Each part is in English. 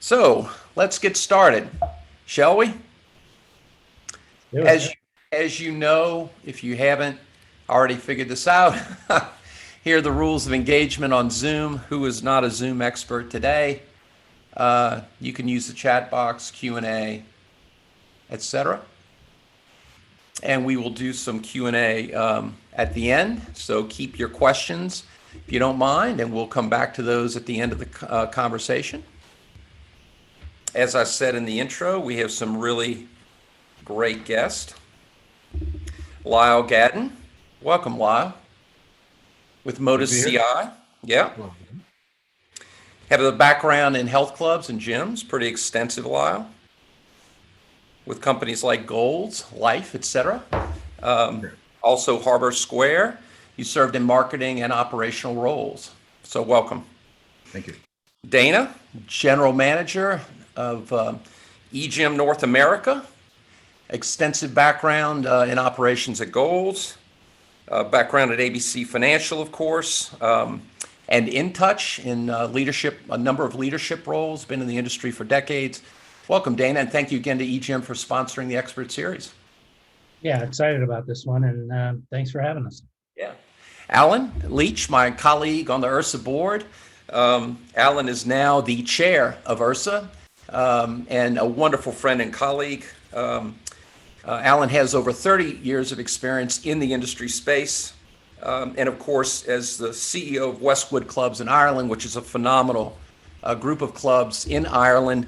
So let's get started, shall we? As, as you know, if you haven't already figured this out, here are the rules of engagement on Zoom. Who is not a Zoom expert today? You can use the chat box, Q&A, etc. And we will do some Q&A at the end. So keep your questions if you don't mind, and we'll come back to those at the end of the conversation. As I said in the intro, we have some really great guests. Lyle Gadden. Welcome, Lyle. With Modus CI. Yeah. Have a background in health clubs and gyms, pretty extensive, Lyle. With companies like Gold's, Life, etc. Also Harbor Square. You served in marketing and operational roles. So welcome. Thank you. Dana, General Manager of EGym North America. Extensive background in operations at Gold's. Background at ABC Financial, of course. And InTouch in leadership, a number of leadership roles, been in the industry for decades. Welcome, Dana, and thank you again to EGym for sponsoring the Expert Series. Yeah, excited about this one, and thanks for having us. Yeah. Alan Leach, my colleague on the IRSA board. Alan is now the chair of IRSA and a wonderful friend and colleague. Alan has over 30 years of experience in the industry space. And of course, as the CEO of Westwood Clubs in Ireland, which is a phenomenal group of clubs in Ireland,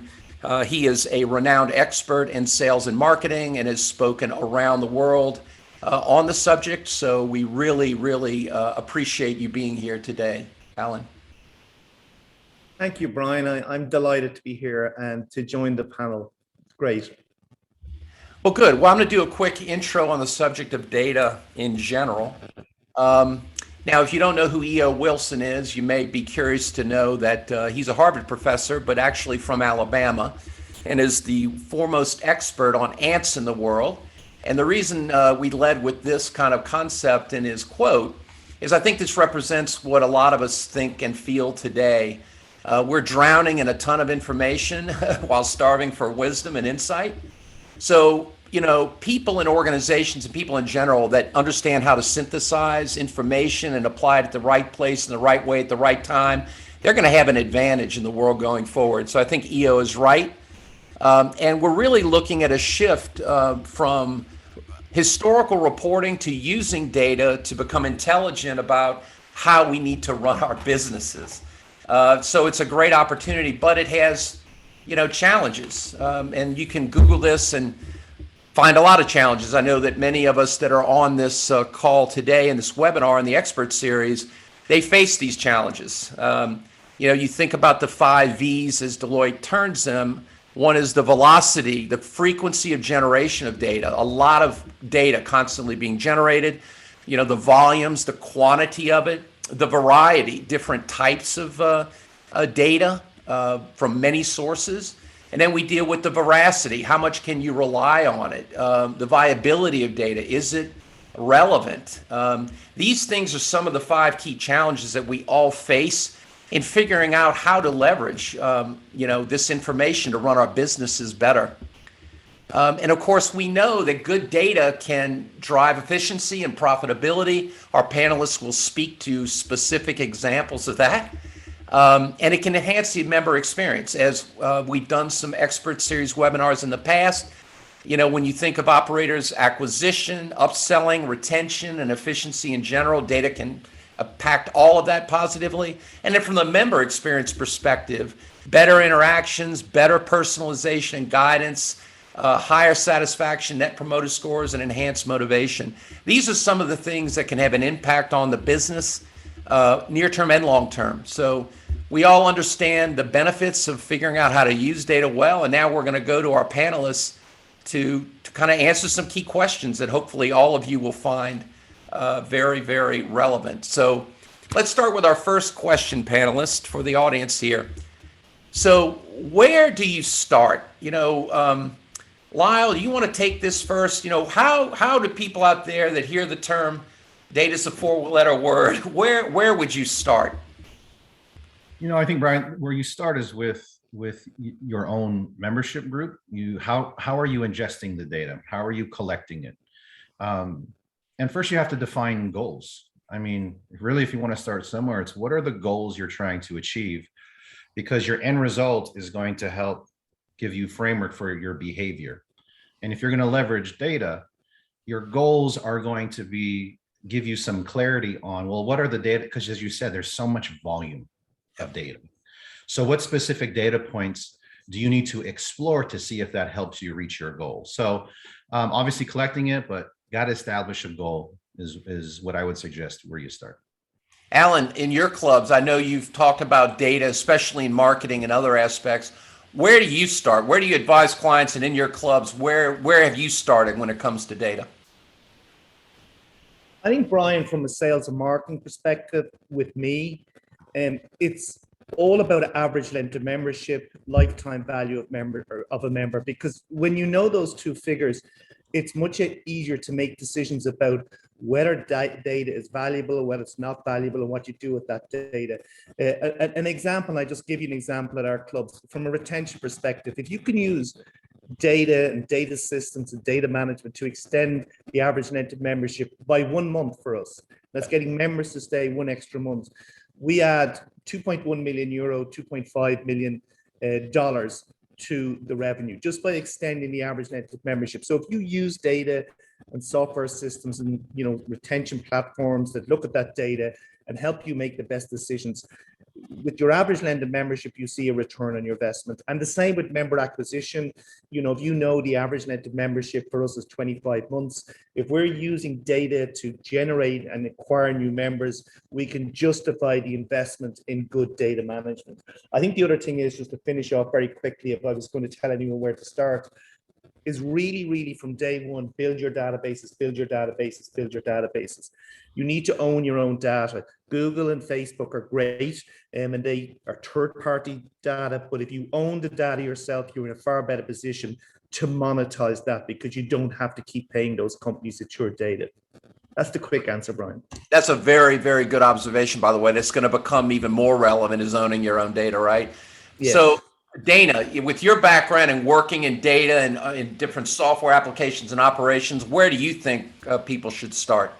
he is a renowned expert in sales and marketing and has spoken around the world on the subject. So we really, really appreciate you being here today, Alan. Thank you, Brian. I'm delighted to be here and to join the panel. Great. Well, good. Well, I'm going to do a quick intro on the subject of data in general. Now, if you don't know who E.O. Wilson is, you may be curious to know that he's a Harvard professor, but actually from Alabama, and is the foremost expert on ants in the world. And the reason we led with this kind of concept in his quote is I think this represents what a lot of us think and feel today. We're drowning in a ton of information while starving for wisdom and insight. So, you know, people in organizations and people in general that understand how to synthesize information and apply it at the right place in the right way at the right time, they're going to have an advantage in the world going forward. So I think EO is right. And we're really looking at a shift from historical reporting to using data to become intelligent about how we need to run our businesses. So it's a great opportunity, but it has, you know, challenges. And you can Google this and find a lot of challenges. I know that many of us that are on this call today in this webinar in the Expert Series, they face these challenges. You know, you think about the 5 V's as Deloitte terms them. One is the velocity, the frequency of generation of data, a lot of data constantly being generated, you know, the volumes, the quantity of it, the variety, different types of data from many sources. And then we deal with the veracity. How much can you rely on it? The viability of data. Is it relevant? These things are some of the 5 key challenges that we all face in figuring out how to leverage, you know, this information to run our businesses better. And of course, we know that good data can drive efficiency and profitability. Our panelists will speak to specific examples of that. And it can enhance the member experience. As we've done some Expert Series webinars in the past, you know, when you think of operators, acquisition, upselling, retention, and efficiency in general, data can impact all of that positively. And then from the member experience perspective, better interactions, better personalization and guidance, higher satisfaction, net promoter scores, and enhanced motivation. These are some of the things that can have an impact on the business, near term and long term. So we all understand the benefits of figuring out how to use data well. And now we're going to go to our panelists to kind of answer some key questions that hopefully all of you will find very, very relevant. So let's start with our first question, panelist, for the audience here. So where do you start? You know, Lyle, you want to take this first? You know, how do people out there that hear the term data's a 4-letter word, where would you start? You know, I think, Brian, where you start is with your own membership group. How are you ingesting the data? How are you collecting it? And first you have to define goals. I mean, really, if you want to start somewhere, it's what are the goals you're trying to achieve? Because your end result is going to help give you framework for your behavior. And if you're going to leverage data, your goals are going to give you some clarity on, well, what are the data? Because as you said, there's so much volume of data. So what specific data points do you need to explore to see if that helps you reach your goal? So obviously collecting it, but got to establish a goal is what I would suggest where you start. Alan, in your clubs, I know you've talked about data, especially in marketing and other aspects. Where do you start? Where do you advise clients, and in your clubs, where have you started when it comes to data? I think, Brian, from a sales and marketing perspective with me, it's all about average length of membership, lifetime value of a member, because when you know those two figures, it's much easier to make decisions about whether data is valuable or whether it's not valuable and what you do with that data. An example, I just give you an example at our clubs from a retention perspective. If you can use data and data systems and data management to extend the average length of membership by 1 month for us, that's getting members to stay 1 extra month. We add 2.1 million euro, $2.5 million to the revenue just by extending the average length of membership. So if you use data and software systems and retention platforms that look at that data and help you make the best decisions, with your average length of membership, you see a return on your investment. And the same with member acquisition. If the average length of membership for us is 25 months, if we're using data to generate and acquire new members, we can justify the investment in good data management. I think the other thing is, just to finish off very quickly, if I was going to tell anyone where to start, is really from day one, build your databases, build your databases, build your databases. You need to own your own data. Google and Facebook are great, and they are third-party data, but if you own the data yourself, you're in a far better position to monetize that, because you don't have to keep paying those companies at your data. That's the quick answer, Brian. That's a very, very good observation, by the way. That's going to become even more relevant, is owning your own data, right? Yeah. So, Dana, with your background in working in data and in different software applications and operations, where do you think people should start?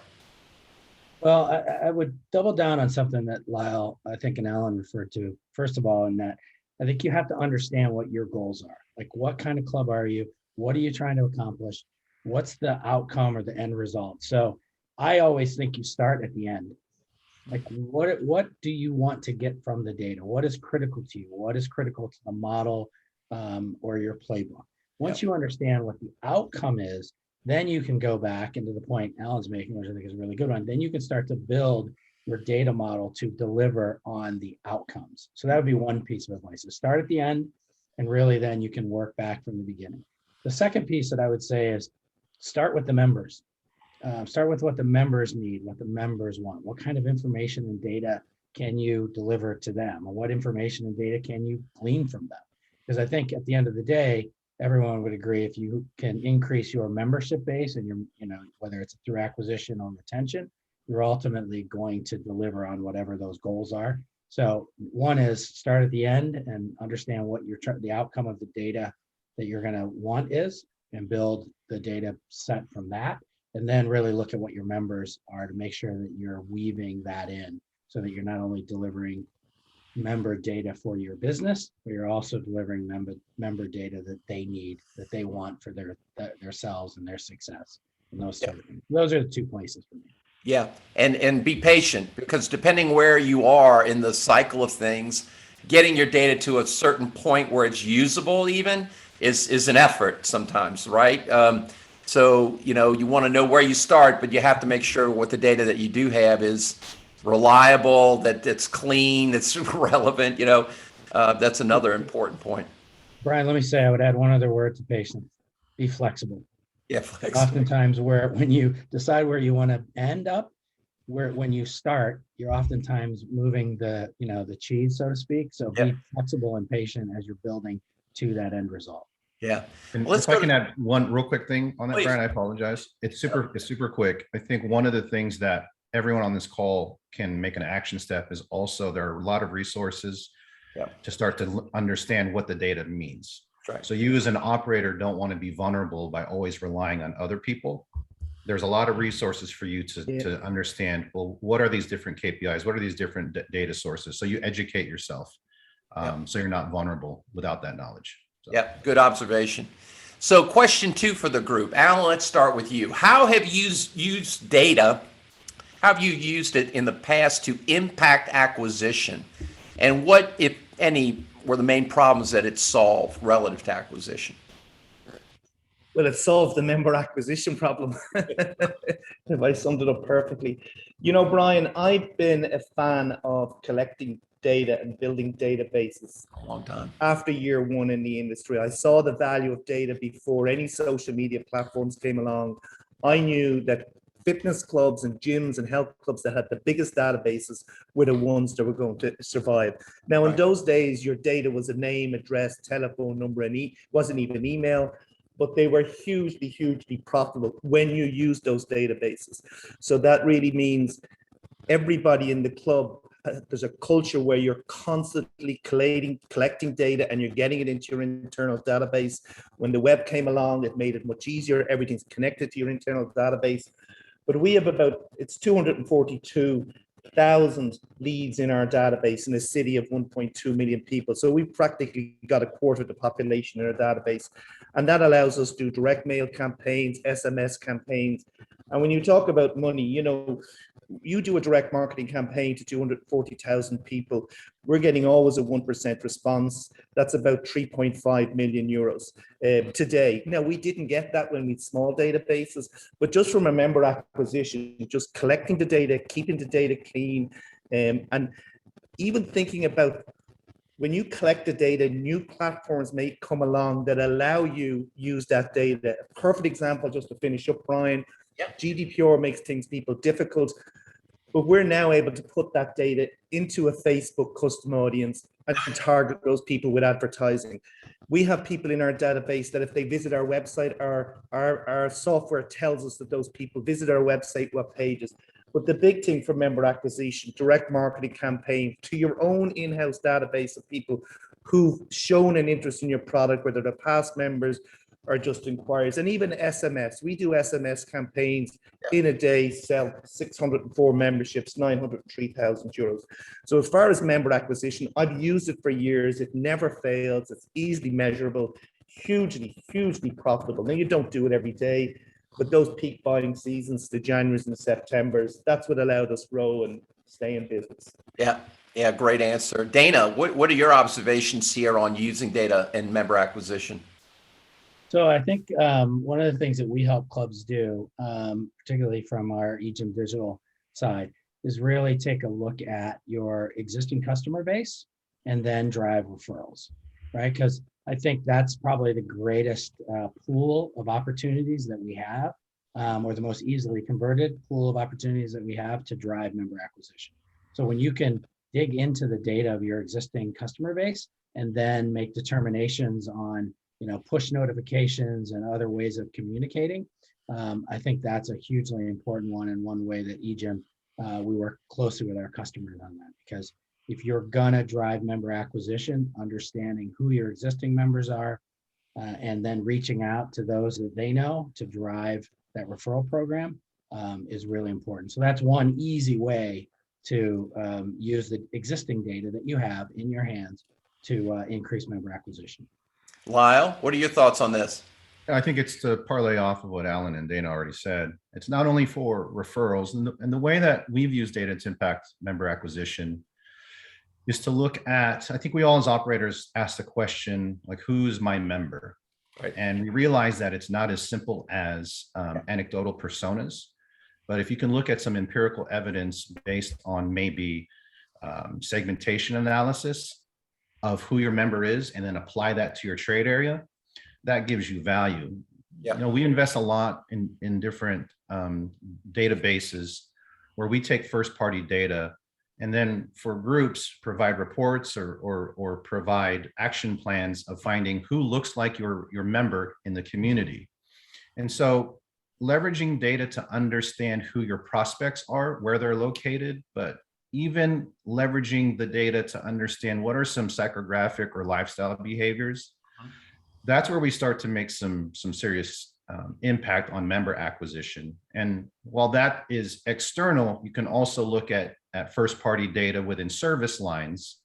Well, I would double down on something that Lyle, I think, and Alan referred to. First of all, in that I think you have to understand what your goals are. Like, what kind of club are you? What are you trying to accomplish? What's the outcome or the end result? So I always think you start at the end. Like, what do you want to get from the data? What is critical to you? What is critical to the model or your playbook? Once you understand what the outcome is, then you can go back into the point Alan's making, which I think is a really good one. Then you can start to build your data model to deliver on the outcomes. So that would be one piece of advice. So start at the end, and really then you can work back from the beginning. The second piece that I would say is start with the members. Start with what the members need, what the members want. What kind of information and data can you deliver to them? Or what information and data can you glean from them? Because I think at the end of the day, everyone would agree, if you can increase your membership base and whether it's through acquisition or retention, you're ultimately going to deliver on whatever those goals are. So one is start at the end and understand what the outcome of the data that you're going to want is, and build the data set from that. And then really look at what your members are to make sure that you're weaving that in, so that you're not only delivering member data for your business, but you're also delivering member data that they need, that they want for their selves and their success. And those sort of things. Those are the 2 places for me. Yeah, and be patient, because depending where you are in the cycle of things, getting your data to a certain point where it's usable even is an effort sometimes, right? So, you want to know where you start, but you have to make sure what the data that you do have is reliable, that it's clean, that's relevant. That's another important point. Brian, let me say, I would add one other word to patience. Be flexible. Yeah, flexible. Oftentimes when you decide where you want to end up, when you start, you're oftentimes moving the cheese, so to speak. So be flexible and patient as you're building to that end result. Yeah. And if I can add one real quick thing on that, Brian, I apologize. It's super quick. I think one of the things that everyone on this call can make an action step is also, there are a lot of resources Yeah. to start to understand what the data means. Right. So you as an operator don't want to be vulnerable by always relying on other people. There's a lot of resources for you to understand, well, what are these different KPIs? What are these different data sources? So you educate yourself, so you're not vulnerable without that knowledge. So. Yeah, good observation. So question 2 for the group. Alan, let's start with you. How have you used data? How have you used it in the past to impact acquisition? And what, if any, were the main problems that it solved relative to acquisition? Well, it solved the member acquisition problem. If I summed it up perfectly. You know, Brian, I've been a fan of collecting data and building databases. A long time. After year one in the industry, I saw the value of data before any social media platforms came along. I knew that fitness clubs and gyms and health clubs that had the biggest databases were the ones that were going to survive. Now, in those days, your data was a name, address, telephone number, and wasn't even email, but they were hugely, hugely profitable when you use those databases. So that really means everybody in the club, there's a culture where you're constantly collecting data and you're getting it into your internal database. When the web came along, it made it much easier. Everything's connected to your internal database. But we have it's 242,000 leads in our database in a city of 1.2 million people. So we've practically got a quarter of the population in our database. And that allows us to do direct mail campaigns, SMS campaigns. And when you talk about money, you know, you do a direct marketing campaign to 240,000 people. We're getting always a 1% response. That's about 3.5 million euros today. Now, we didn't get that when we had small databases, but just from a member acquisition, just collecting the data, keeping the data clean, and even thinking about when you collect the data, new platforms may come along that allow you use that data. A perfect example, just to finish up, Brian, GDPR makes things people difficult, but we're now able to put that data into a Facebook custom audience and target those people with advertising. We have people in our database that if they visit our website, our software tells us that those people visit our website, what pages. But the big thing for member acquisition, direct marketing campaign to your own in-house database of people who've shown an interest in your product, whether they're past members or just inquiries, and even SMS. We do SMS campaigns in a day, sell 604 memberships, 903,000 euros. So as far as member acquisition, I've used it for years. It never fails. It's easily measurable, hugely, hugely profitable. Now, you don't do it every day, but those peak buying seasons, the Januaries and the Septembers, that's what allowed us grow and stay in business. Yeah, great answer. Dana, what are your observations here on using data and member acquisition? So I think one of the things that we help clubs do, particularly from our EGym digital side, is really take a look at your existing customer base and then drive referrals, right? Because I think that's probably the greatest pool of opportunities that we have, or the most easily converted pool of opportunities that we have to drive member acquisition. So when you can dig into the data of your existing customer base and then make determinations on, you know, push notifications and other ways of communicating, I think that's a hugely important one, and one way that EGym, we work closely with our customers on that. Because if you're gonna drive member acquisition, understanding who your existing members are, and then reaching out to those that they know to drive that referral program is really important. So that's one easy way to use the existing data that you have in your hands to increase member acquisition. Lyle, what are your thoughts on this? I think it's to parlay off of what Alan and Dana already said. It's not only for referrals, and the way that we've used data to impact member acquisition is to look at, I think we all as operators ask the question, like, who's my member? Right. And we realize that it's not as simple as anecdotal personas, but if you can look at some empirical evidence based on maybe segmentation analysis of who your member is, and then apply that to your trade area, that gives you value. Yeah. You know, we invest a lot in different databases where we take first-party data and then for groups provide reports or provide action plans of finding who looks like your member in the community. And so leveraging data to understand who your prospects are, where they're located, but even leveraging the data to understand what are some psychographic or lifestyle behaviors, that's where we start to make some serious impact on member acquisition. And while that is external, you can also look at first party data within service lines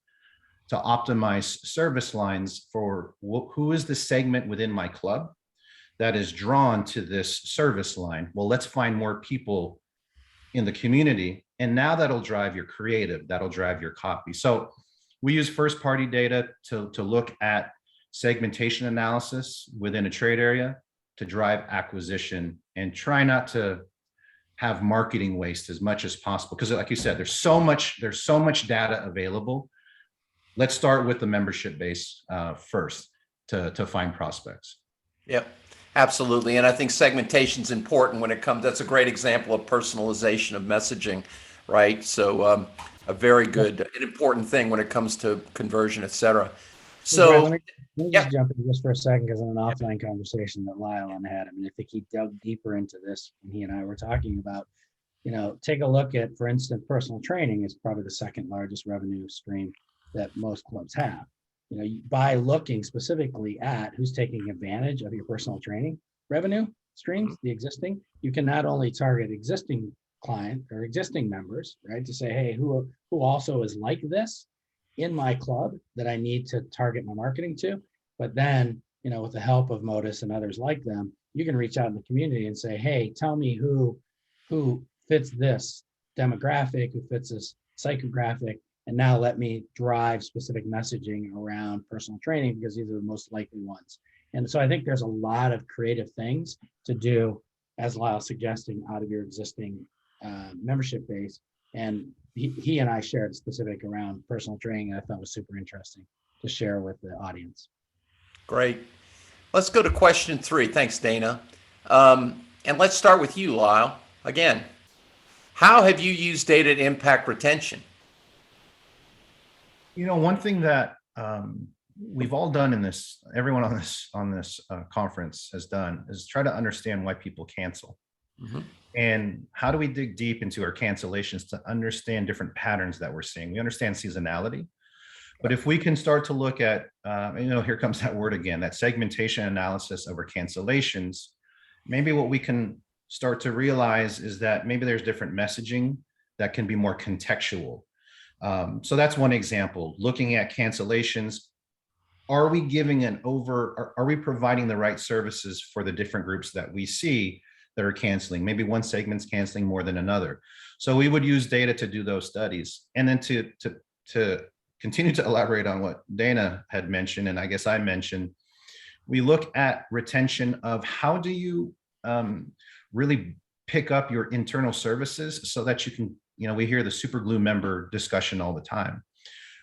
to optimize service lines for who is the segment within my club that is drawn to this service line. Well, let's find more people in the community. And now that'll drive your creative, that'll drive your copy. So we use first party data to look at segmentation analysis within a trade area to drive acquisition, and try not to have marketing waste as much as possible. Because like you said, there's so much data available. Let's start with the membership base first to find prospects. Yep, absolutely. And I think segmentation is important when it comes, that's a great example of personalization of messaging, right? So a very good, an important thing when it comes to conversion, et cetera. So Let me just jump in just for a second, because in an offline conversation that Lyle and I had, I mean, I think he dug deeper into this when he and I were talking about, take a look at, for instance, personal training is probably the second largest revenue stream that most clubs have. By looking specifically at who's taking advantage of your personal training revenue streams, the existing, you can not only target existing client or existing members, right? To say, hey, who also is like this in my club that I need to target my marketing to. But then, with the help of Modus and others like them, you can reach out in the community and say, hey, tell me who fits this demographic, who fits this psychographic, and now let me drive specific messaging around personal training because these are the most likely ones. And so I think there's a lot of creative things to do, as Lyle's suggesting, out of your existing membership base. And he and I shared specific around personal training, and I thought was super interesting to share with the audience. great. Let's go to question 3. Thanks, Dana. And let's start with you, Lyle. Again, how have you used data to impact retention? One thing that we've all done in this, everyone on this conference has done, is try to understand why people cancel. Mm-hmm. And how do we dig deep into our cancellations to understand different patterns that we're seeing? We understand seasonality, but if we can start to look at, here comes that word again, that segmentation analysis of our cancellations, maybe what we can start to realize is that maybe there's different messaging that can be more contextual. So that's one example. Looking at cancellations, are we providing the right services for the different groups that we see that are canceling? Maybe one segment's canceling more than another. So we would use data to do those studies. And then to continue to elaborate on what Dana had mentioned, and I guess I mentioned, we look at retention of how do you really pick up your internal services so that you can, we hear the super glue member discussion all the time.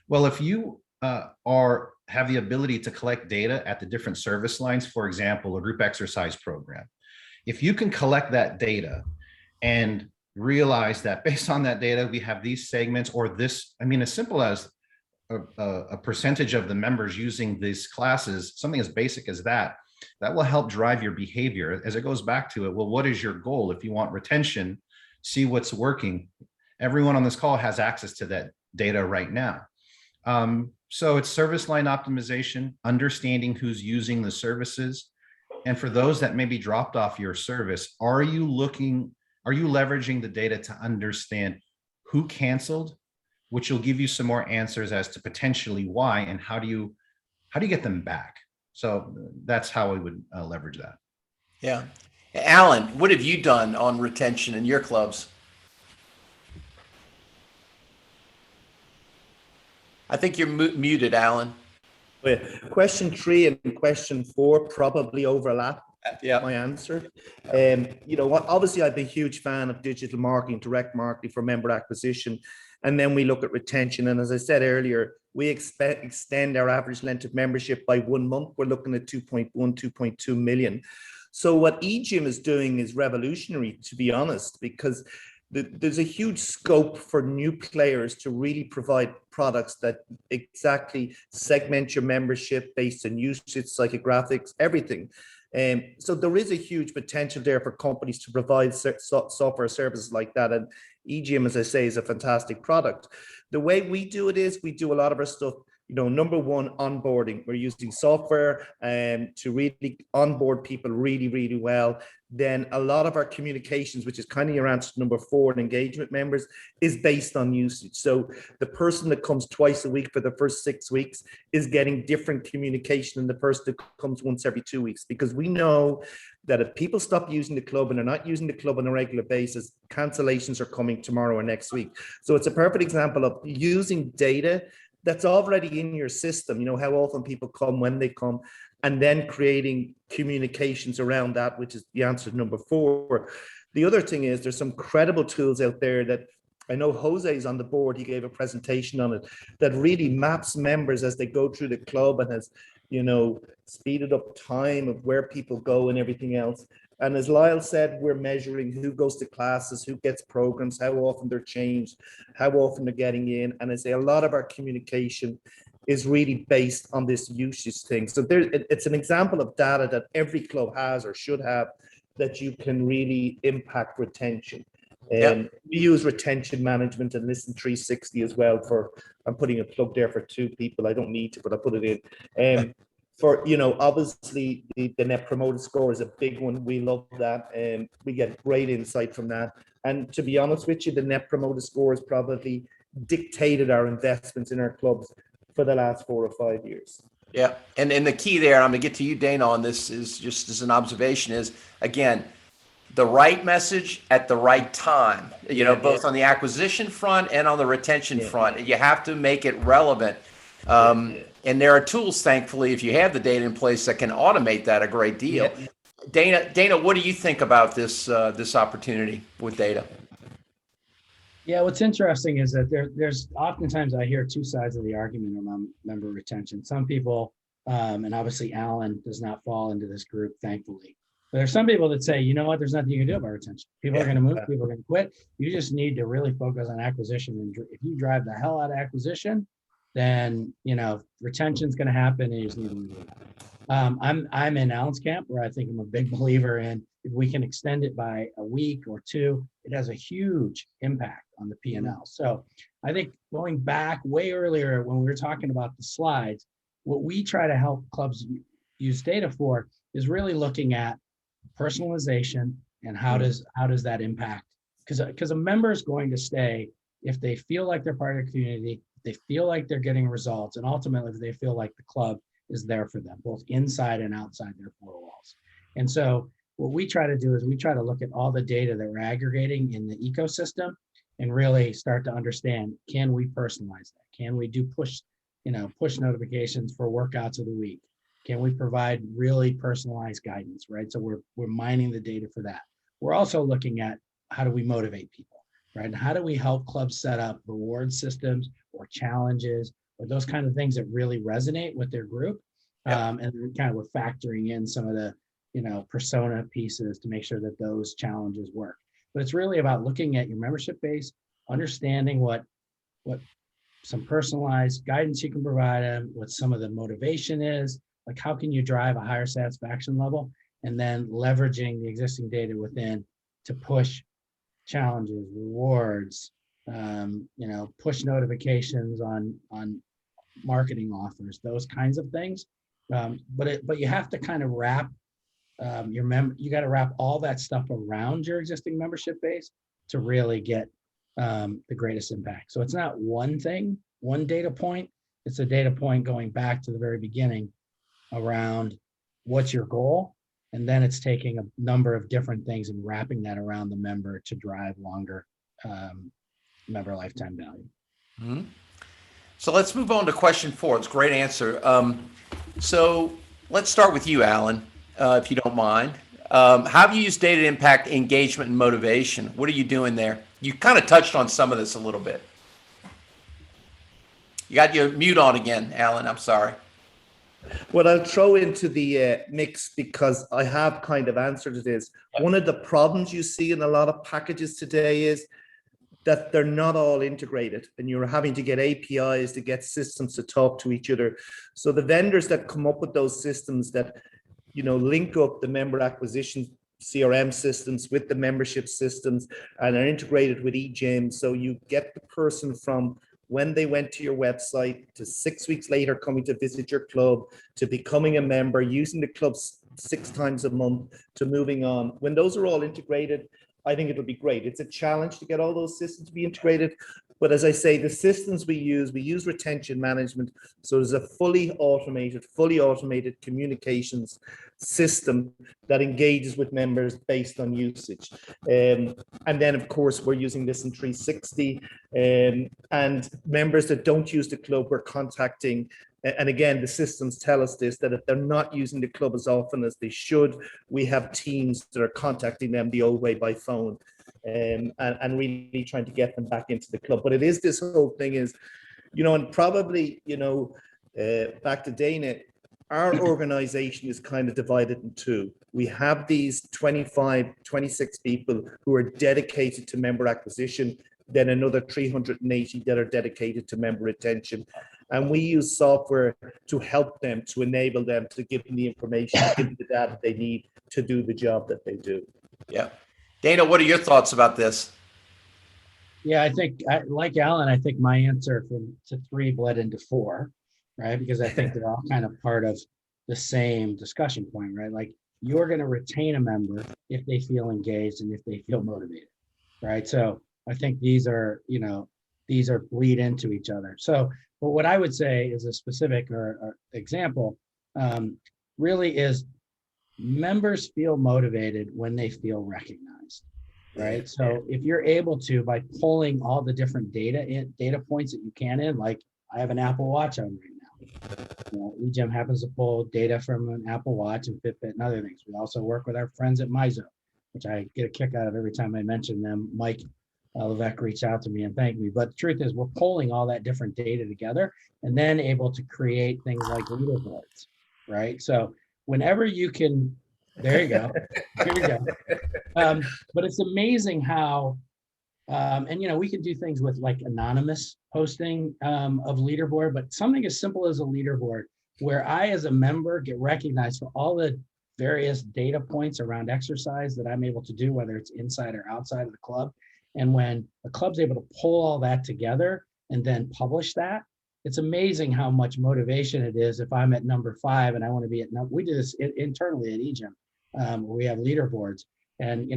Well, if you have the ability to collect data at the different service lines, for example, a group exercise program, if you can collect that data and realize that based on that data, we have these segments or this, as simple as a percentage of the members using these classes, something as basic as that will help drive your behavior as it goes back to it. Well, what is your goal? If you want retention, see what's working. Everyone on this call has access to that data right now. So it's service line optimization, understanding who's using the services. And for those that maybe dropped off your service, are you leveraging the data to understand who canceled, which will give you some more answers as to potentially why and how do you get them back? So that's how we would leverage that. Yeah. Alan, what have you done on retention in your clubs? I think you're muted, Alan. Question 3 and question 4 probably overlap. Yeah. My answer. Obviously I've been a huge fan of digital marketing, direct marketing for member acquisition. And then we look at retention. And as I said earlier, we extend our average length of membership by 1 month. We're looking at 2.1, 2.2 million. So what EGym is doing is revolutionary, to be honest, because there's a huge scope for new players to really provide products that exactly segment your membership based on usage, psychographics, everything. So there is a huge potential there for companies to provide software services like that. And EGym, as I say, is a fantastic product. The way we do it is we do a lot of our stuff, number one, onboarding. We're using software to really onboard people really, really well. Then a lot of our communications, which is kind of your answer to number 4, and engagement members, is based on usage. So the person that comes twice a week for the first 6 weeks is getting different communication than the person that comes once every 2 weeks, because we know that if people stop using the club and they're not using the club on a regular basis, cancellations are coming tomorrow or next week. So it's a perfect example of using data that's already in your system, how often people come, when they come, and then creating communications around that, which is the answer to number 4. The other thing is there's some credible tools out there that I know Jose's on the board. He gave a presentation on it that really maps members as they go through the club and has, speeded up time of where people go and everything else. And as Lyle said, we're measuring who goes to classes, who gets programs, how often they're changed, how often they're getting in. And I say a lot of our communication is really based on this usage thing. So it's an example of data that every club has or should have that you can really impact retention. And we use retention management and Listen 360 as well I'm putting a plug there for 2 people. I don't need to, but I put it in. Obviously the Net Promoter Score is a big one. We love that. And we get great insight from that. And to be honest with you, the Net Promoter Score has probably dictated our investments in our clubs for the last 4 or 5 years. Yeah. And the key there, I'm going to get to you, Dana, on this, is just as an observation, is, again, the right message at the right time, both on the acquisition front and on the retention front. You have to make it relevant. And there are tools, thankfully, if you have the data in place, that can automate that a great deal. Dana, what do you think about this opportunity with data? Yeah, what's interesting is that there's oftentimes I hear 2 sides of the argument around member retention. Some people, and obviously Alan does not fall into this group, thankfully. But there's some people that say, there's nothing you can do about retention. People are going to move, people are going to quit. You just need to really focus on acquisition. And if you drive the hell out of acquisition, then, retention is going to happen and you just need to move. I'm in Alan's camp, where I think I'm a big believer in, if we can extend it by a week or 2, it has a huge impact on the P&L. So I think going back way earlier when we were talking about the slides, what we try to help clubs use data for is really looking at personalization and how does that impact, because a member is going to stay if they feel like they're part of the community, if they feel like they're getting results, and ultimately if they feel like the club is there for them, both inside and outside their 4 walls. And so what we try to do is we try to look at all the data that we're aggregating in the ecosystem and really start to understand, can we personalize that? Can we do push notifications for workouts of the week? Can we provide really personalized guidance, right? So we're mining the data for that. We're also looking at how do we motivate people, right? And how do we help clubs set up reward systems or challenges or those kind of things that really resonate with their group. And then kind of we're factoring in some of the, persona pieces to make sure that those challenges work. But it's really about looking at your membership base, understanding what some personalized guidance you can provide them, what some of the motivation is, like how can you drive a higher satisfaction level, and then leveraging the existing data within to push challenges, rewards, push notifications on marketing offers, those kinds of things. But you have to kind of wrap you got to wrap all that stuff around your existing membership base to really get the greatest impact. So it's not one thing, one data point. It's a data point going back to the very beginning around what's your goal. And then it's taking a number of different things and wrapping that around the member to drive longer member lifetime value. Mm-hmm. So let's move on to question 4. It's a great answer. So let's start with you, Alan, if you don't mind. How do you use data to impact engagement and motivation? What are you doing there? You kind of touched on some of this a little bit. You got your mute on again, Alan. I'm sorry. What I'll throw into the mix, because I have kind of answered it, is one of the problems you see in a lot of packages today is that they're not all integrated, and you're having to get APIs to get systems to talk to each other. So the vendors that come up with those systems that link up the member acquisition CRM systems with the membership systems and are integrated with EGym. So you get the person from when they went to your website to 6 weeks later coming to visit your club, to becoming a member, using the club 6 times a month, to moving on. When those are all integrated, I think it'll be great. It's a challenge to get all those systems to be integrated. But as I say, the systems we use retention management. So there's a fully automated communications system that engages with members based on usage. And then, of course, we're using this in 360. And members that don't use the club, we're contacting. And again, the systems tell us this, that if they're not using the club as often as they should, we have teams that are contacting them the old way by phone. And really trying to get them back into the club. But it is this whole thing is, and probably, back to Dana, our organization is kind of divided in two. We have these 25, 26 people who are dedicated to member acquisition, then another 380 that are dedicated to member retention. And we use software to help them, to enable them, to give them the information, to give them the data they need to do the job that they do. Yeah. Dana, what are your thoughts about this? Yeah, I think, like Alan, I think my answer to 3 bled into 4, right? Because I think they're all kind of part of the same discussion point, right? Like, you're going to retain a member if they feel engaged and if they feel motivated, right? So I think these are bleed into each other. So, but what I would say is a specific or example really is members feel motivated when they feel recognized, right? So if you're able to, by pulling all the different data points that you can in, like I have an Apple Watch on right now. EGym happens to pull data from an Apple Watch and Fitbit and other things. We also work with our friends at Mizo, which I get a kick out of every time I mention them. Mike Levesque reached out to me and thanked me. But the truth is, we're pulling all that different data together and then able to create things like leaderboards, right? So whenever you can, there you go. Here we go. But it's amazing how, and we can do things with like anonymous posting of leaderboard, but something as simple as a leaderboard where I, as a member, get recognized for all the various data points around exercise that I'm able to do, whether it's inside or outside of the club. And when the club's able to pull all that together and then publish that, it's amazing how much motivation it is. If I'm at number 5 and I want to be at we do this internally at EGym, where we have leaderboards. And,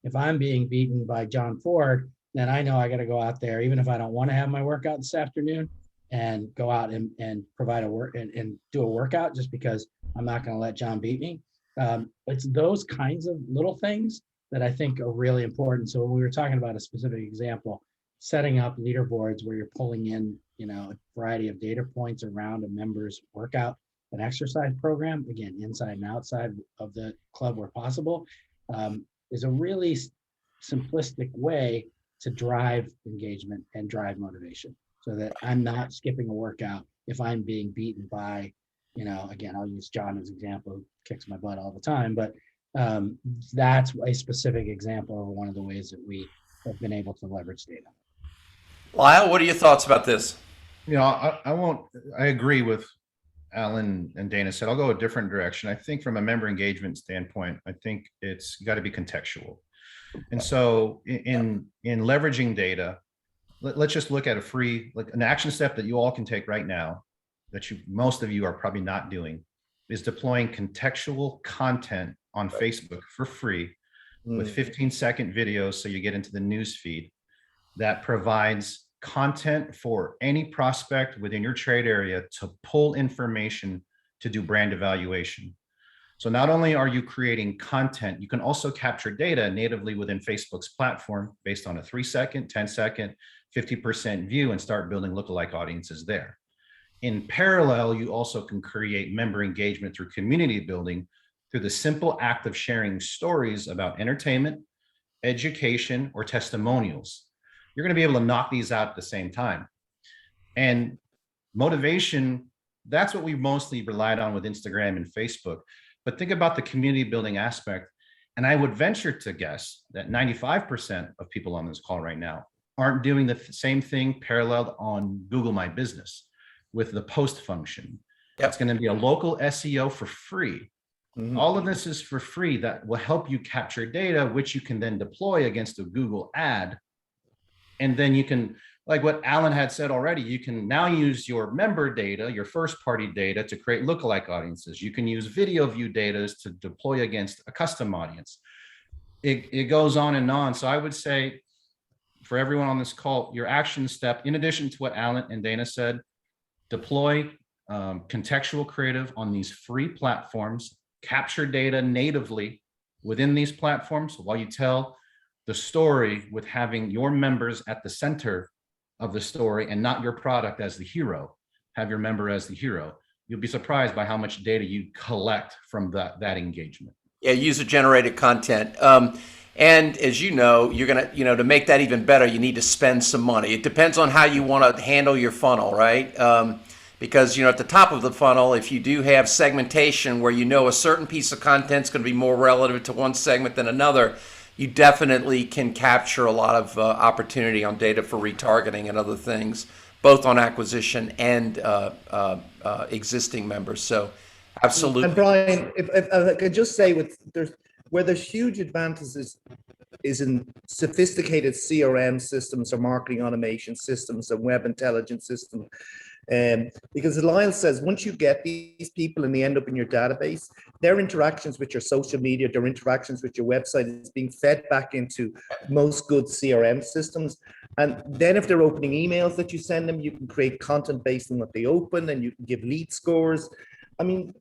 if I'm being beaten by John Ford, then I know I got to go out there, even if I don't want to have my workout this afternoon, and go out and provide a work and do a workout just because I'm not going to let John beat me. It's those kinds of little things that I think are really important. So when we were talking about a specific example, setting up leaderboards where you're pulling in, a variety of data points around a member's workout and exercise program, again, inside and outside of the club where possible, is a really simplistic way to drive engagement and drive motivation so that I'm not skipping a workout if I'm being beaten by, again, I'll use John as an example, who kicks my butt all the time, but that's a specific example of one of the ways that we have been able to leverage data. Lyle, what are your thoughts about this? I agree with Alan and Dana said. I'll go a different direction. I think from a member engagement standpoint, I think it's got to be contextual. And so in leveraging data, let's just look at a free, like an action step that you all can take right now that most of you are probably not doing, is deploying contextual content on Facebook for free with 15-second videos. So you get into the news feed that provides content for any prospect within your trade area to pull information to do brand evaluation. So not only are you creating content, you can also capture data natively within Facebook's platform based on a 3-second, 10-second, 50% view and start building lookalike audiences there. In parallel, you also can create member engagement through community building through the simple act of sharing stories about entertainment, education, or testimonials. You're going to be able to knock these out at the same time. And motivation, that's what we've mostly relied on with Instagram and Facebook. But think about the community building aspect. And I would venture to guess that 95% of people on this call right now aren't doing the same thing paralleled on Google My Business with the post function. It's going to be a local SEO for free Mhm. All of this is for free that will help you capture data, which you can then deploy against a Google ad. And then you can, like what Alan had said already, you can now use your member data, your first party data to create lookalike audiences. You can use video view data to deploy against a custom audience. It goes on and on. So I would say for everyone on this call, your action step, in addition to what Alan and Dana said, deploy contextual creative on these free platforms, capture data natively within these platforms while you tell the story with having your members at the center of the story and not your product as the hero. Have your member as the hero. You'll be surprised by how much data you collect from that engagement. Yeah, user generated content. And as you know, you're gonna, to make that even better, you need to spend some money. It depends on how you want to handle your funnel, right? Because at the top of the funnel, if you do have segmentation where a certain piece of content is going to be more relevant to one segment than another, you definitely can capture a lot of opportunity on data for retargeting and other things, both on acquisition and existing members. So, absolutely. And Brian, if I could just say, where there's huge advantages is in sophisticated CRM systems or marketing automation systems and web intelligence systems. Because as Lyle says, once you get these people and they end up in your database, their interactions with your social media, their interactions with your website is being fed back into most good CRM systems. And then if they're opening emails that you send them, you can create content based on what they open and you can give lead scores. I mean,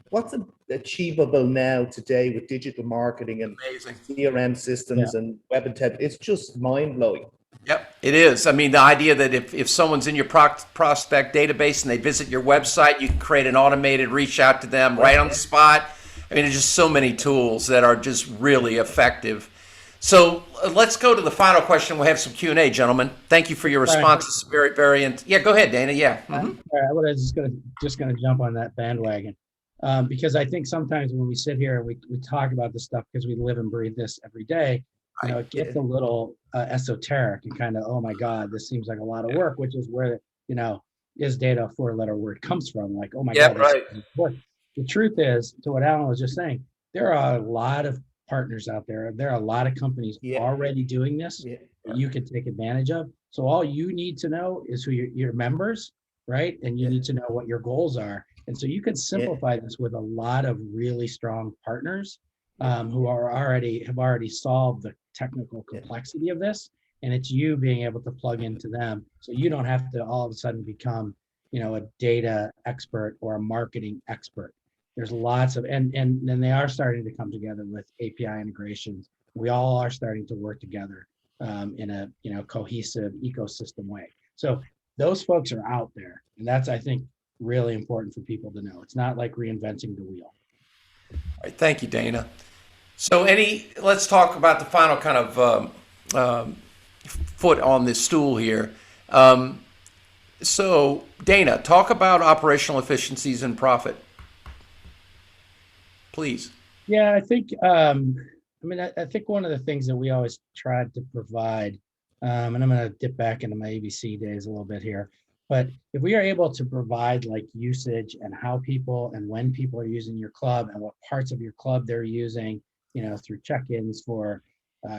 what's achievable now today with digital marketing and Amazing. CRM systems and web intelligence? It's just mind blowing. Yep, it is. I mean, the idea that if someone's in your prospect database and they visit your website, you can create an automated reach out to them right on the spot. I mean, there's just so many tools that are just really effective. So let's go to the final question. We'll have some Q&A, gentlemen. Thank you for your responses. Very, very. Yeah, go ahead, Dana. Yeah. All right, I was just gonna jump on that bandwagon because I think sometimes when we sit here and we talk about this stuff because we live and breathe this every day, it gets a little esoteric and kind of, oh my God, this seems like a lot of work, which is where is data a 4-letter word comes from? Like, oh my God, right. The truth is, to what Alan was just saying, there are a lot of partners out there. There are a lot of companies already doing this that you can take advantage of. So all you need to know is who your members, right? And you need to know what your goals are. And so you can simplify this with a lot of really strong partners who have already solved the technical complexity of this. And it's you being able to plug into them. So you don't have to all of a sudden become, a data expert or a marketing expert. There's lots of, and then they are starting to come together with API integrations. We all are starting to work together in a cohesive ecosystem way. So those folks are out there, and that's, I think, really important for people to know. It's not like reinventing the wheel. All right, thank you, Dana. So let's talk about the final kind of foot on this stool here. So Dana, talk about operational efficiencies and profit. Please. Yeah, I think, I think one of the things that we always tried to provide, and I'm going to dip back into my ABC days a little bit here, but if we are able to provide like usage and how people and when people are using your club and what parts of your club they're using, through check-ins for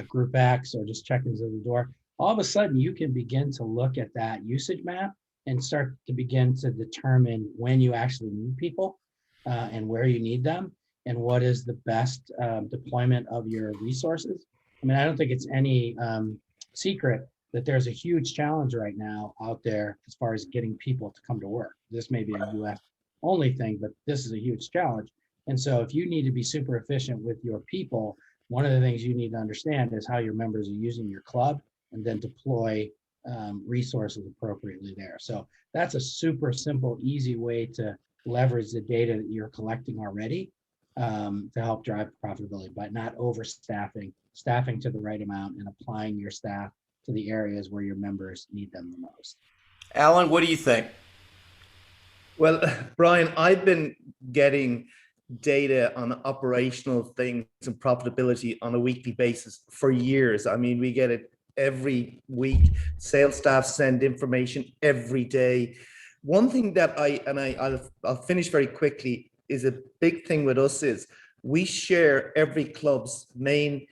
group X or just check-ins at the door, all of a sudden you can begin to look at that usage map and start to begin to determine when you actually need people and where you need them, and what is the best deployment of your resources. I mean, I don't think it's any secret that there's a huge challenge right now out there as far as getting people to come to work. This may be a US only thing, but this is a huge challenge. And so if you need to be super efficient with your people, one of the things you need to understand is how your members are using your club and then deploy resources appropriately there. So that's a super simple, easy way to leverage the data that you're collecting already to help drive profitability by not overstaffing, staffing to the right amount, and applying your staff to the areas where your members need them the most. Alan, what do you think? Well, Brian, I've been getting data on operational things and profitability on a weekly basis for years. I mean, we get it every week. Sales staff send information every day. One thing that I'll finish very quickly is a big thing with us is we share every club's main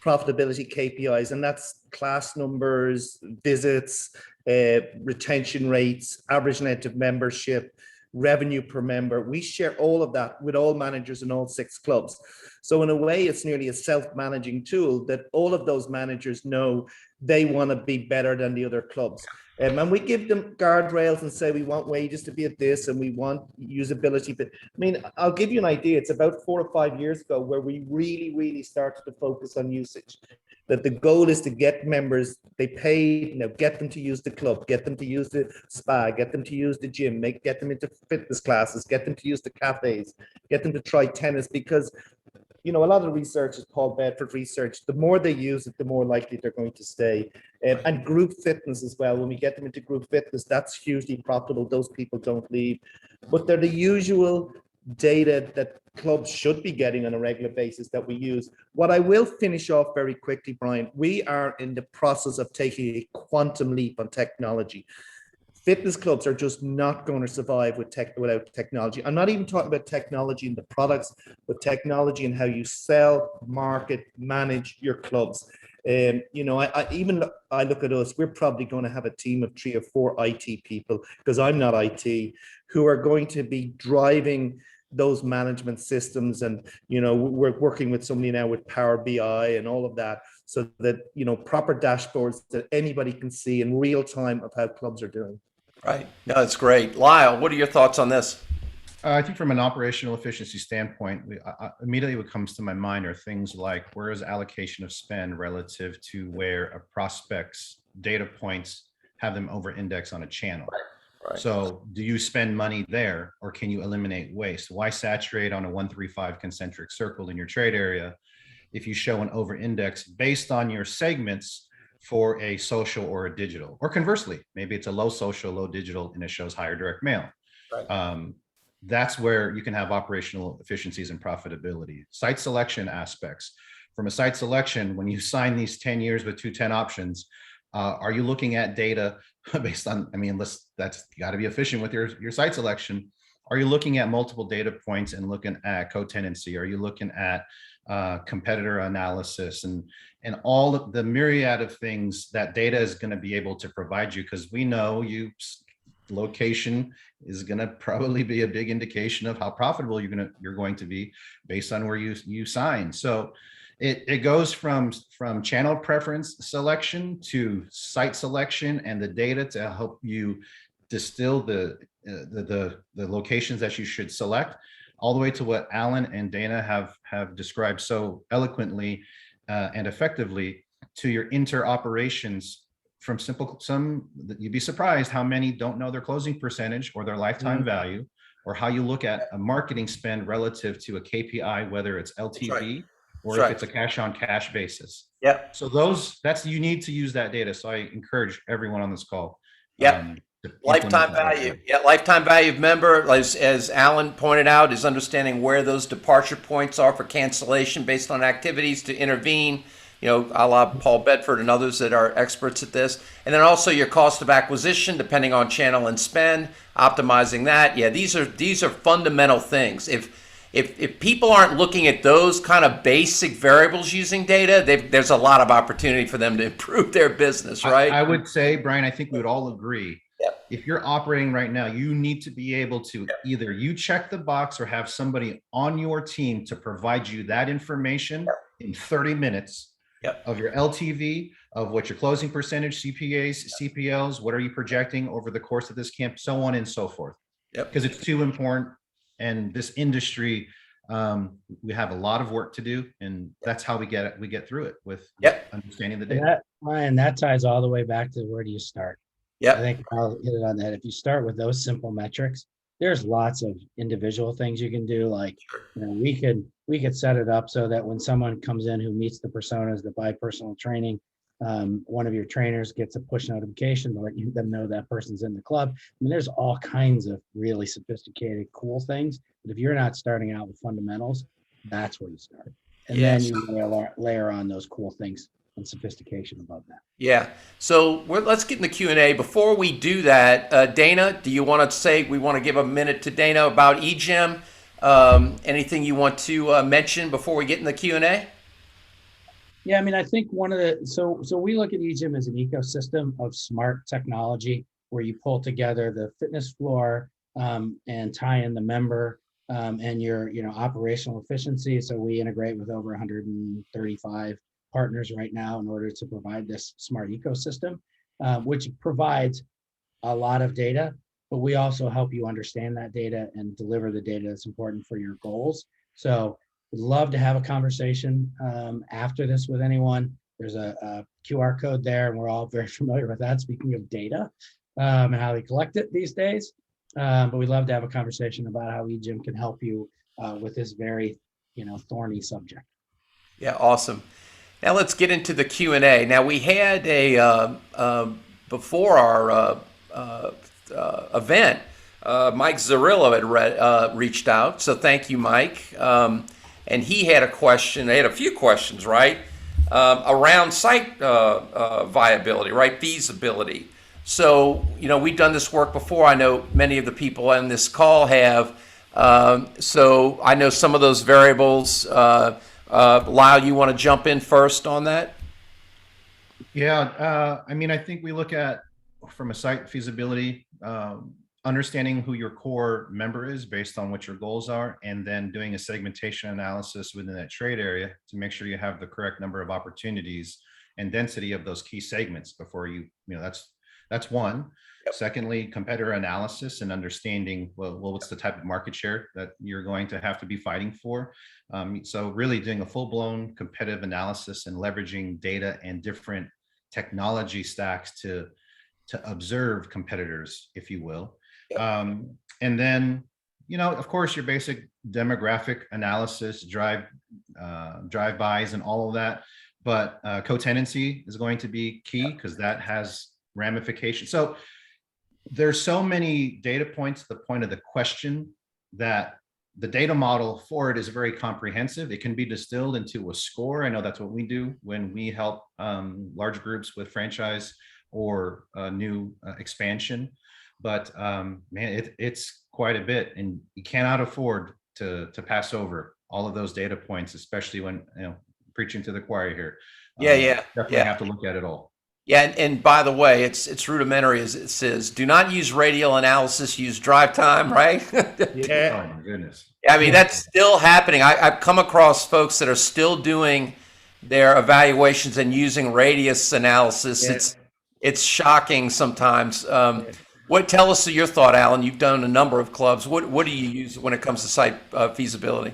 profitability KPIs, and that's class numbers, visits, retention rates, average length of membership, revenue per member. We share all of that with all managers in all 6 clubs. So in a way, it's nearly a self-managing tool that all of those managers know they want to be better than the other clubs. And we give them guardrails and say we want wages to be at this and we want usability. But I mean, I'll give you an idea. It's about 4 or 5 years ago where we really started to focus on usage. That the goal is to get members, they pay, get them to use the club, get them to use the spa, get them to use the gym, get them into fitness classes, get them to use the cafes, get them to try tennis, because a lot of the research is Paul Bedford research. The more they use it, the more likely they're going to stay. And group fitness as well. When we get them into group fitness, that's hugely profitable. Those people don't leave. But they're the usual data that clubs should be getting on a regular basis that we use. What I will finish off very quickly, Brian, we are in the process of taking a quantum leap on technology. Fitness clubs are just not going to survive without technology. I'm not even talking about technology in the products, but technology in how you sell, market, manage your clubs. I look at us, we're probably going to have a team of 3 or 4 IT people, because I'm not IT, who are going to be driving those management systems. And, we're working with somebody now with Power BI and all of that, so that, proper dashboards that anybody can see in real time of how clubs are doing. Right. No, that's great. Lyle, what are your thoughts on this? I think from an operational efficiency standpoint, immediately what comes to my mind are things like, where is allocation of spend relative to where a prospect's data points have them over index on a channel. Right. So do you spend money there, or can you eliminate waste? Why saturate on a 135 concentric circle in your trade area if you show an over index based on your segments for a social or a digital? Or conversely, maybe it's a low social, low digital, and it shows higher direct mail. Right. That's where you can have operational efficiencies and profitability. Site selection aspects. From a site selection, when you sign these 10 years with 210 options, are you looking at data based on, that's got to be efficient with your site selection. Are you looking at multiple data points and looking at co-tenancy? Are you looking at competitor analysis and all of the myriad of things that data is going to be able to provide you? Because we know location is going to probably be a big indication of how profitable you're going to be based on where you sign. So it goes from channel preference selection to site selection and the data to help you distill the locations that you should select, all the way to what Alan and Dana have described so eloquently and effectively, to your interoperations. From you'd be surprised how many don't know their closing percentage or their lifetime value, or how you look at a marketing spend relative to a KPI, whether it's LTV or if it's a cash on cash basis. Yeah. So you need to use that data. So I encourage everyone on this call. Lifetime value. Yeah, lifetime value of member, as Alan pointed out, is understanding where those departure points are for cancellation based on activities to intervene, a la Paul Bedford and others that are experts at this. And then also your cost of acquisition, depending on channel and spend, optimizing that. Yeah, these are fundamental things. If people aren't looking at those kind of basic variables using data, there's a lot of opportunity for them to improve their business, right? I would say, Brian, I think we would all agree. Yep. If you're operating right now, you need to be able to either you check the box or have somebody on your team to provide you that information in 30 minutes of your LTV, of what your closing percentage, CPAs, CPLs, what are you projecting over the course of this camp, so on and so forth. Because it's too important. And this industry, we have a lot of work to do, and that's how we get through it with understanding the data. Ryan, that ties all the way back to where do you start? I think I'll hit it on that. If you start with those simple metrics, there's lots of individual things you can do. Like, we could set it up so that when someone comes in who meets the personas that buy personal training, one of your trainers gets a push notification to let them know that person's in the club. There's all kinds of really sophisticated, cool things. But if you're not starting out with fundamentals, that's where you start. And then you layer on those cool things and sophistication above that. Yeah. So let's get in the Q&A. Before we do that, Dana, do you want to say, we want to give a minute to Dana about EGym, Anything you want to mention before we get in the Q&A? Yeah, I mean, I think one of the so we look at EGym as an ecosystem of smart technology where you pull together the fitness floor and tie in the member and your operational efficiency. So we integrate with over 135 partners right now in order to provide this smart ecosystem, which provides a lot of data, but we also help you understand that data and deliver the data that's important for your goals. So would love to have a conversation after this with anyone. There's a QR code there, and we're all very familiar with that. Speaking of data and how they collect it these days, but we'd love to have a conversation about how eGym can help you with this very, thorny subject. Yeah, awesome. Now let's get into the Q&A. Now we had before our event, Mike Zarillo had reached out, so thank you, Mike. And he had a question. They had a few questions, right, around site viability, right, feasibility. So we've done this work before. I know many of the people on this call have. So I know some of those variables. Lyle, you want to jump in first on that? Yeah, I mean, I think we look at from a site feasibility, understanding who your core member is based on what your goals are, and then doing a segmentation analysis within that trade area to make sure you have the correct number of opportunities and density of those key segments before that's one. Yep. Secondly, competitor analysis and understanding, well, what's the type of market share that you're going to have to be fighting for. So really doing a full-blown competitive analysis and leveraging data and different technology stacks to observe competitors, if you will. And then, of course, your basic demographic analysis, drive-bys and all of that. But co-tenancy is going to be key because that has ramifications. So there's so many data points to the point of the question that the data model for it is very comprehensive. It can be distilled into a score. I know that's what we do when we help large groups with franchise or new expansion. But man, it's quite a bit, and you cannot afford to pass over all of those data points, especially when preaching to the choir here. Definitely have to look at it all. Yeah, and by the way, it's rudimentary as it says. Do not use radial analysis. Use drive time, right? Yeah. Oh my goodness. I mean, that's still happening. I've come across folks that are still doing their evaluations and using radius analysis. Yeah. It's shocking sometimes. Tell us your thought, Alan? You've done a number of clubs. What do you use when it comes to site feasibility?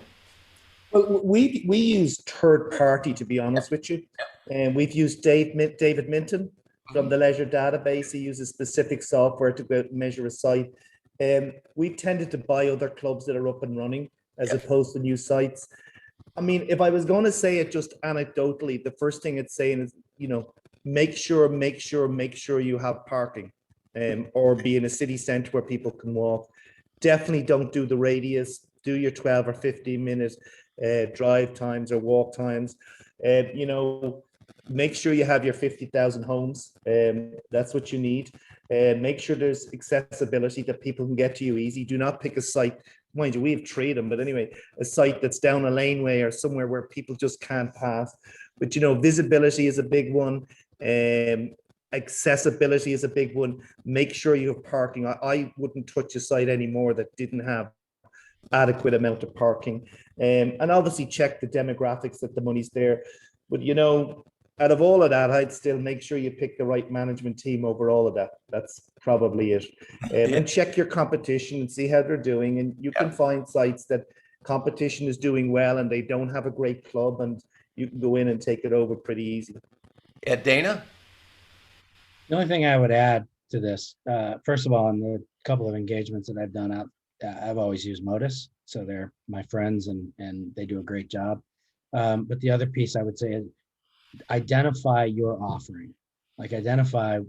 Well, we use third party, to be honest with you. And we've used David Minton from the Leisure Database. He uses specific software to go out and measure a site. We've tended to buy other clubs that are up and running as opposed to new sites. I mean, if I was going to say it just anecdotally, the first thing it's saying is, make sure you have parking, or be in a city center where people can walk. Definitely don't do the radius. Do your 12 or 15 minute drive times or walk times. Make sure you have your 50,000 homes. That's what you need. Make sure there's accessibility, that people can get to you easy. Do not pick a site. Mind you, we have 3 of them, but anyway, a site that's down a laneway or somewhere where people just can't pass. But visibility is a big one. Accessibility is a big one. Make sure you have parking. I wouldn't touch a site anymore that didn't have adequate amount of parking, and obviously check the demographics that the money's there. But out of all of that, I'd still make sure you pick the right management team over all of that. That's probably it. And check your competition and see how they're doing. And you can find sites that competition is doing well and they don't have a great club, and you can go in and take it over pretty easy. Yeah, Dana? The only thing I would add to this, first of all, in the couple of engagements that I've done I've always used Modus. So they're my friends and they do a great job. But the other piece I would say is identify your offering. Like, identify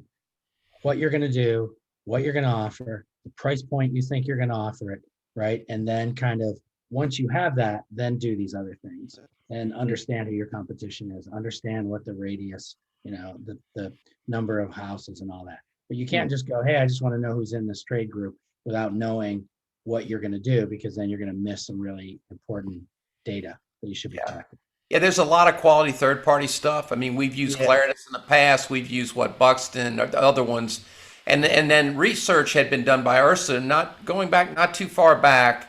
what you're going to do, what you're going to offer, the price point you think you're going to offer it, right? And then kind of once you have that, then do these other things and understand who your competition is, understand what the radius, the number of houses and all that. But you can't just go, hey, I just want to know who's in this trade group without knowing what you're going to do, because then you're going to miss some really important data that you should be tracking. Yeah, there's a lot of quality third-party stuff. I mean, we've used Yeah. Claritas in the past. We've used Buxton or the other ones, and then research had been done by Ursa, not going back, not too far back,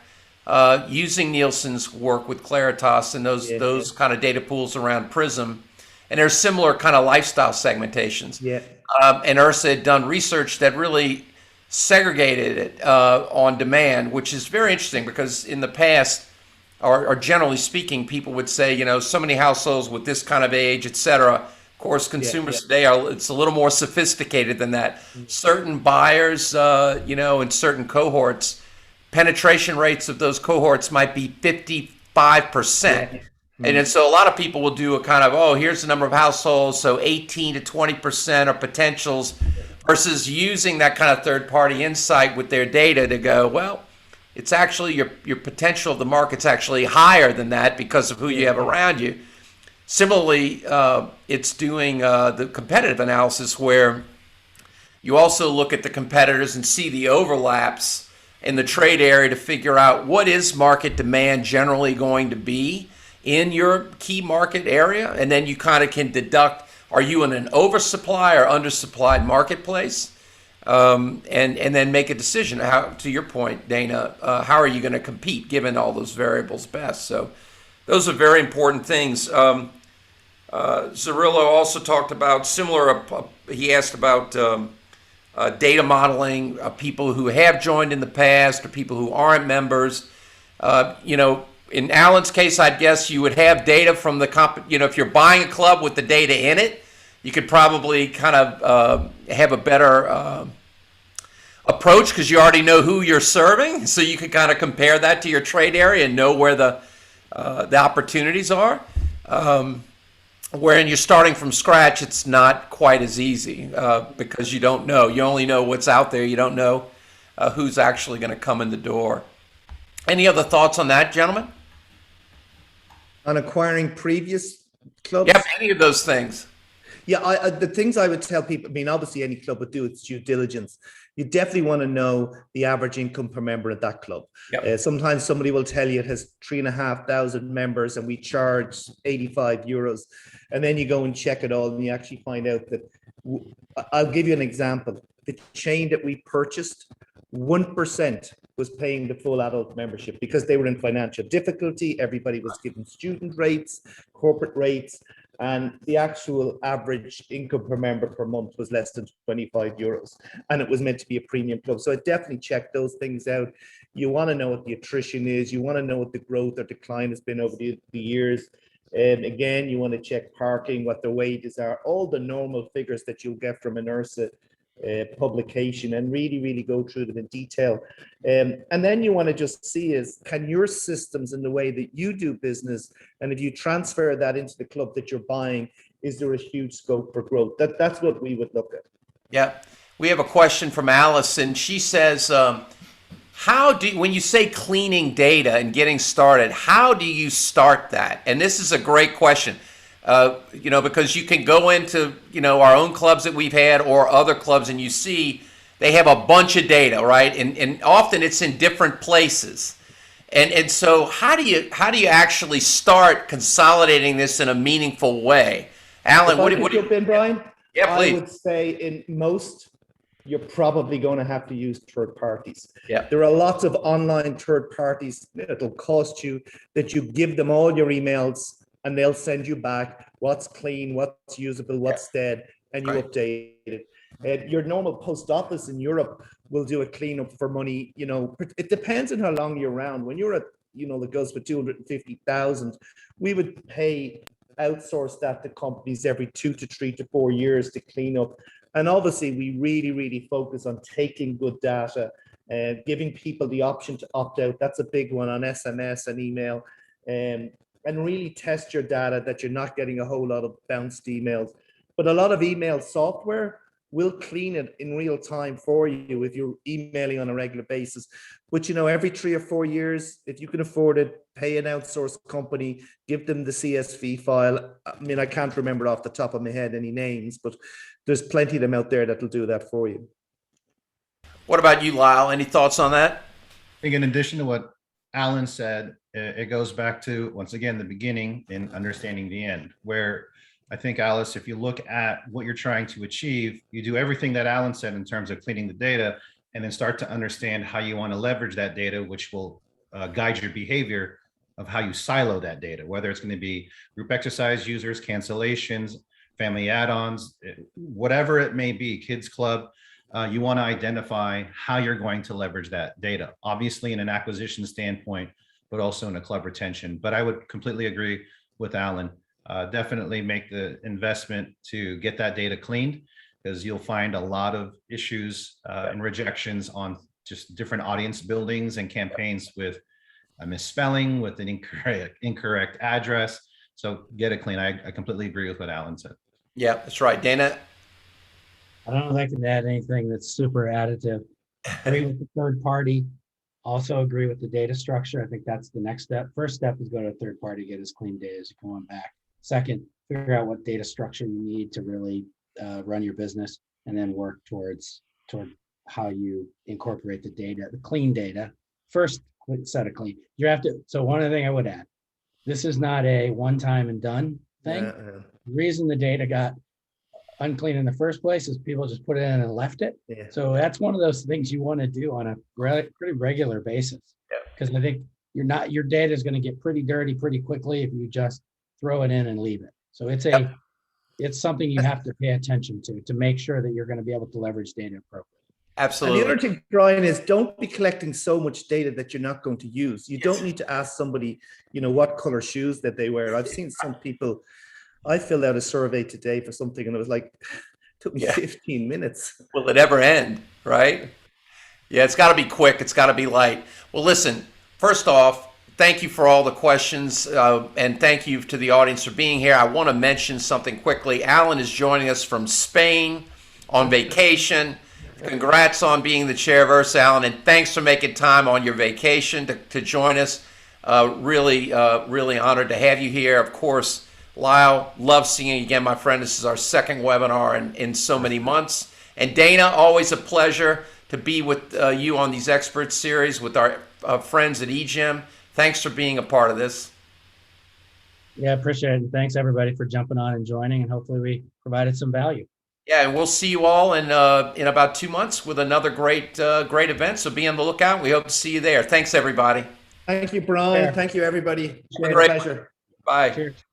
using Nielsen's work with Claritas and those kind of data pools around Prism, and there's similar kind of lifestyle segmentations. Yeah. And Ursa had done research that really segregated it on demand, which is very interesting because in the past, or generally speaking, people would say, so many households with this kind of age, et cetera. Of course, consumers today it's a little more sophisticated than that. Certain buyers, in certain cohorts, penetration rates of those cohorts might be 55%. And so a lot of people will do a kind of, here's the number of households, so 18 to 20% are potentials, versus using that kind of third-party insight with their data to go, well, it's actually your potential of the market's actually higher than that because of who you have around you. Similarly, it's doing the competitive analysis where you also look at the competitors and see the overlaps in the trade area to figure out what is market demand generally going to be in your key market area. And then you kind of can deduct, are you in an oversupply or undersupplied marketplace? And then make a decision. How, to your point, Dana, how are you going to compete given all those variables best? So those are very important things. Zerillo also talked about similar, he asked about data modeling, people who have joined in the past or people who aren't members. In Alan's case, I'd guess you would have data from the if you're buying a club with the data in it, you could probably kind of have a better approach because you already know who you're serving, so you can kind of compare that to your trade area and know where the opportunities are. Wherein you're starting from scratch, it's not quite as easy because you don't know. You only know what's out there. You don't know who's actually going to come in the door. Any other thoughts on that, gentlemen? On acquiring previous clubs? Yep, any of those things. Yeah, the things I would tell people, I mean, obviously any club would do its due diligence. You definitely want to know the average income per member at that club. Yep. Sometimes somebody will tell you it has 3,500 members and we charge 85 euros. And then you go and check it all and you actually find out that, I'll give you an example. The chain that we purchased, 1% was paying the full adult membership because they were in financial difficulty. Everybody was given student rates, corporate rates, and the actual average income per member per month was less than 25 euros. And it was meant to be a premium club. So I definitely check those things out. You want to know what the attrition is. You want to know what the growth or decline has been over the years. Again, you want to check parking, what the wages are, all the normal figures that you'll get from an Ursa publication, and really go through them in detail. And then you want to just see is, can your systems and the way that you do business, and if you transfer that into the club that you're buying, is there a huge scope for growth? That's what we would look at. Yeah. We have a question from Allison. She says, when you say cleaning data and getting started, how do you start that? And this is a great question. Because you can go into, our own clubs that we've had or other clubs and you see they have a bunch of data, right? And often it's in different places. And so how do you actually start consolidating this in a meaningful way? Alan, what do you jump in, Brian? Yeah, please. I would say in most, you're probably going to have to use third parties. Yeah. There are lots of online third parties that'll cost you, that you give them all your emails and they'll send you back what's clean, what's usable, what's dead, and you update it. Your normal post office in Europe will do a cleanup for money. It depends on how long you're around. When you're at, that goes for 250,000, we would outsource that to companies every 2 to 3 to 4 years to clean up. And obviously, we really focus on taking good data and giving people the option to opt out. That's a big one on SMS and email. And really test your data that you're not getting a whole lot of bounced emails. But a lot of email software will clean it in real time for you if you're emailing on a regular basis. But every 3 or 4 years, if you can afford it, pay an outsourced company, give them the CSV file. I mean, I can't remember off the top of my head any names, but there's plenty of them out there that'll do that for you. What about you, Lyle? Any thoughts on that? think in addition to what Alan said, it goes back to, once again, the beginning in understanding the end, where I think, Alice, if you look at what you're trying to achieve, you do everything that Alan said in terms of cleaning the data, and then start to understand how you want to leverage that data, which will guide your behavior of how you silo that data, whether it's going to be group exercise users, cancellations, family add-ons, whatever it may be, kids club. You want to identify how you're going to leverage that data, obviously in an acquisition standpoint, but also in a club retention. But I would completely agree with Alan. Definitely make the investment to get that data cleaned, because you'll find a lot of issues and rejections on just different audience buildings and campaigns with a misspelling, with an incorrect address. So get it clean. I completely agree with what Alan said. Yeah, that's right. Dana? I don't know if I can add anything that's super additive. Agree with the third party. Also agree with the data structure. I think that's the next step. First step is go to a third party, get as clean data as you can want back. Second, figure out what data structure you need to really run your business, and then work toward how you incorporate the data, the clean data. First set of clean. You have to. So one other thing I would add, this is not a one time and done thing. The reason the data got unclean in the first place is people just put it in and left it. Yeah. So that's one of those things you want to do on a pretty regular basis. Because I think your data is going to get pretty dirty pretty quickly if you just throw it in and leave it. So it's something you have to pay attention to make sure that you're going to be able to leverage data appropriately. Absolutely. And the other thing, Brian, is don't be collecting so much data that you're not going to use. You don't need to ask somebody, what color shoes that they wear. I've seen some people. I filled out a survey today for something, and it was like, took me 15 minutes. Will it ever end, right? Yeah, it's got to be quick. It's got to be light. Well, listen, first off, thank you for all the questions, and thank you to the audience for being here. I want to mention something quickly. Alan is joining us from Spain on vacation. Congrats on being the chair of Ursa, Alan, and thanks for making time on your vacation to join us. Really honored to have you here. Of course, Lyle, love seeing you again, my friend. This is our second webinar in so many months. And Dana, always a pleasure to be with you on these expert series with our friends at EGym. Thanks for being a part of this. Yeah, appreciate it. And thanks everybody for jumping on and joining, and hopefully we provided some value. Yeah, and we'll see you all in about 2 months with another great event. So be on the lookout. We hope to see you there. Thanks, everybody. Thank you, Brian. Thank you, everybody. Great. Pleasure. Bye. Cheers.